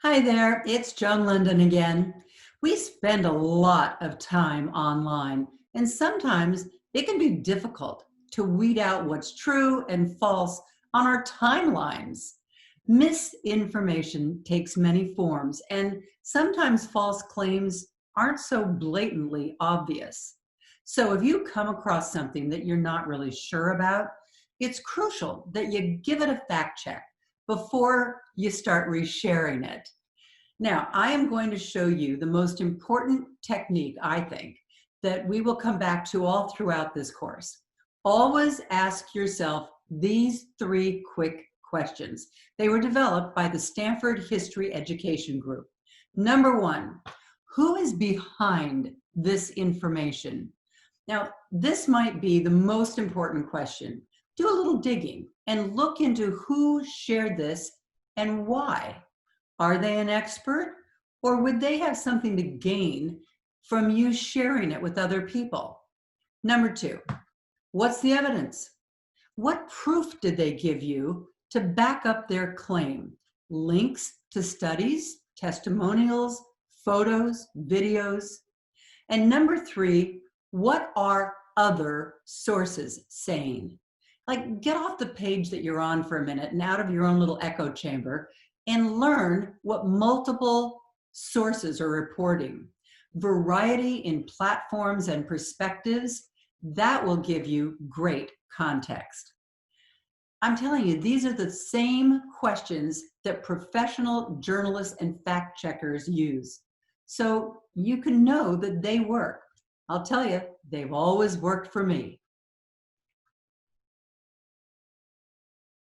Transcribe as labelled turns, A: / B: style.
A: Hi there, it's Joan Lunden again. We spend a lot of time online, and sometimes it can be difficult to weed out what's true and false on our timelines. Misinformation takes many forms, and sometimes false claims aren't so blatantly obvious. So if you come across something that you're not really sure about, it's crucial that you give it a fact check before you start resharing it. Now, I am going to show you the most important technique, I think, that we will come back to all throughout this course. Always ask yourself these three quick questions. They were developed by the Stanford History Education Group. Number one, who is behind this information? Now, this might be the most important question. Do a little digging and look into who shared this and why. Are they an expert, or would they have something to gain from you sharing it with other people? Number two, what's the evidence? What proof did they give you to back up their claim? Links to studies, testimonials, photos, videos? And number three, what are other sources saying? Like, get off the page that you're on for a minute and out of your own little echo chamber and learn what multiple sources are reporting. Variety in platforms and perspectives, that will give you great context. I'm telling you, these are the same questions that professional journalists and fact checkers use. So you can know that they work. I'll tell you, they've always worked for me.